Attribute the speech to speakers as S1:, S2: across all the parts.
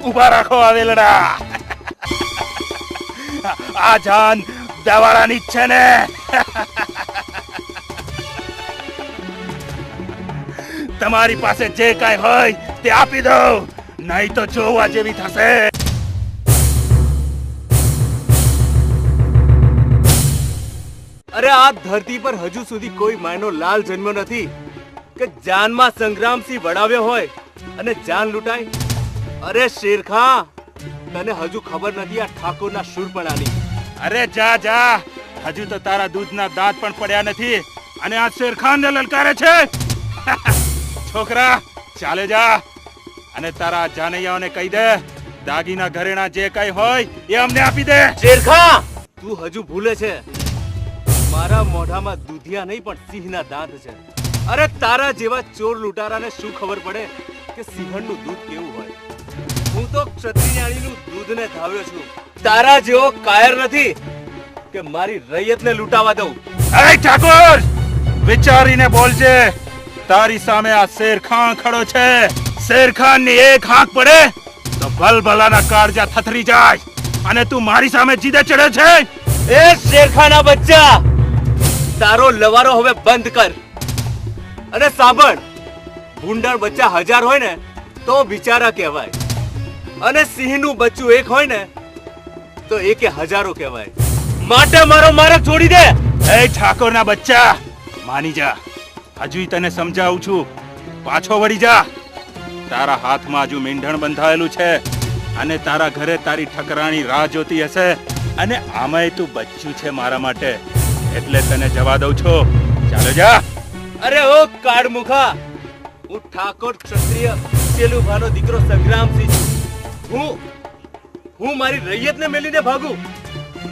S1: ઉભા રાખો આવેલડા. આ જાન દવાળાની જ છે ને? તમારી પાસે જે કાંઈ હોય તે આપી દો, નહીં તો જોવા જેવી થશે.
S2: અરે આ ધરતી પર હજુ સુધી કોઈ માયનો લાલ જન્મ્યો નથી કે જાનમાં સંગ્રામસિંહ વડાવ્યો હોય અને જાન લૂંટાય. અરે શેરખાં, તને હજુ ખબર નથી આ ઠાકોરના શૂરપણાની.
S1: અરે જા જા, હજુ તો તારા દૂધના દાંત પણ પડ્યા નથી અને આ શેરખાનને લલકારે છે. છોકરા ચાલે જા અને તારા જાનૈયાઓને કહી દે, દાગીના ઘરેણા જે કઈ હોય એ અમને આપી દે.
S2: શેરખાં, તું હજુ ભૂલે છે મારા મોઢામાં દૂધિયા નહીં પણ સિંહના દાંત છે. અરે તારા જેવા ચોર લૂંટારાને શું ખબર પડે કે સિંહણનું દૂધ કેવું હોય? હું તો ક્ષત્રિયાણીનું દૂધને ધાવ્યો છું. તારા જેવો કાયર નથી કે મારી રૈયતને લૂંટાવા દઉં.
S1: એ ઠાકોર, વિચારીને બોલજે. તારી સામે આ શેરખાન ખડો છે. શેરખાનની એક હાંક પડે તો ભલભલાના કાળજા થથરી જાય અને તું મારી સામે જીદે ચડે છે.
S2: એ શેરખાના બચ્ચા, તારો લવારો હવે બંધ કર અને સાંભળ. ભૂંડળ બચ્ચા 1000 હોય ને તો બિચારા કહેવાય અને સિંહનું બચ્ચું એક હોય ને તો એકે હજારો કહેવાય. માટે મારો માર્ગ છોડી દે.
S1: એ ઠાકોરના બચ્ચા, માની જા. હજુ તને સમજાવું છું, પાછો વળી જા. તારા હાથમાં હજુ મીંઢણ બંધાયેલું છે અને તારા ઘરે તારી ઠકરાણી રાહ જોતી હશે અને આમાંય તું બચ્ચું છે મારા માટે, એટલે તને જવા દઉં છું. ચાલો જા.
S2: અરે ઓ કાળમુખા, હું ઠાકોર ક્ષત્રિય ચેલુભાનો દીકરો સંગ્રામસિંહ છું. હું મારી રૈયતને મેલીને ભાગું?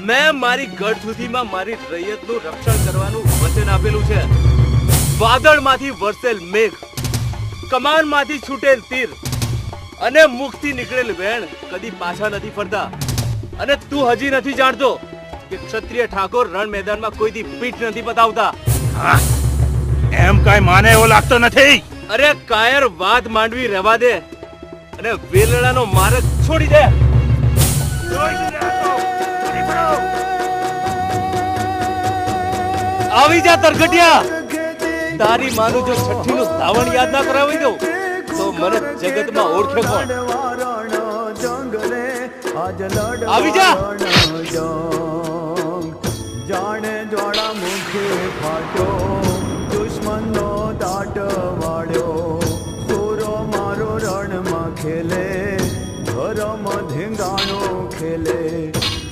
S2: મેં મારી ગઢસુધીમાં મારી રૈયતનું રક્ષણ કરવાનું વચન આપેલું છે. વાદળમાંથી વરસેલ મેઘ, કમાનમાંથી છૂટેલ તીર અને મુખથી નીકળેલ વેણ કદી પાછા નથી ફરતા. અને તું હજી નથી જાણતો કે ક્ષત્રિય ઠાકોર રણ મેદાનમાં કોઈથી પીઠ નથી બતાવતા.
S1: એમ કાંઈ માને એવો લાગતો નથી.
S2: અરે કાયર, વાત માંડવી રહેવા દે અને વેલણાનો માર્ગ છોડી દે. આવી જા તરગટિયા. તારી માનું જો છઠ્ઠીનું ધાવણ યાદ ના કરાવી દઉં તો મને જગતમાં ઓળખે કોણ? આવી જા.
S3: જાણે જ્વાળા મુખે ફાટ્યો, દુશ્મનનો દાટ વાળ્યો. સોરો મારો રણમાં ખેલે, ઘરમ ધીંગાણો ખેલે.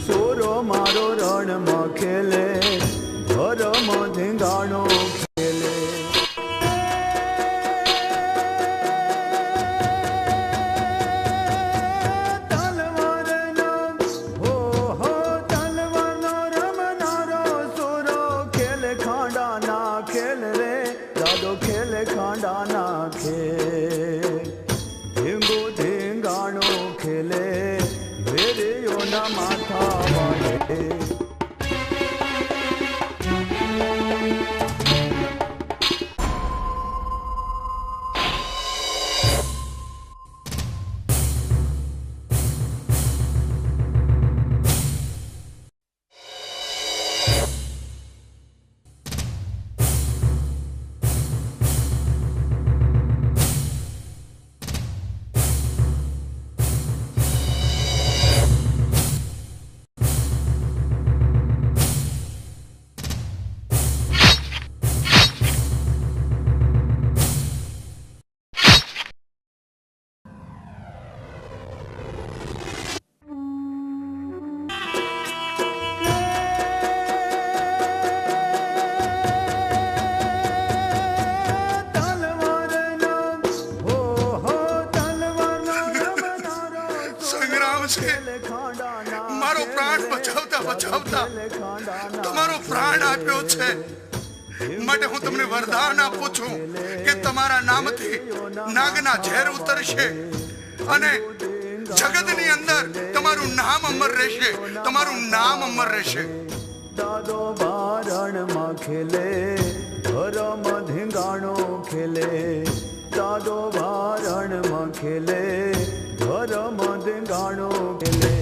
S3: સોરો મારો રણમાં ખેલે, ઘરમ ધીંગાણો ખેલે.
S4: મારો પ્રાણ બચાવતા બચાવતા તમારો પ્રાણ આપ્યો છે. માટે હું તમને વરદાન આપું છું કે તમારા નામથી નાગના ઝેર ઉતરશે અને જગતની અંદર તમારું નામ અમર રહેશે, તમારું નામ અમર રહેશે.
S3: દાદો બારણમાં ખેલે, ધરમ ધીંગાણો ખેલે. દાદો બારણમાં ખેલે, ધરમ ધીંગાણો ખેલે.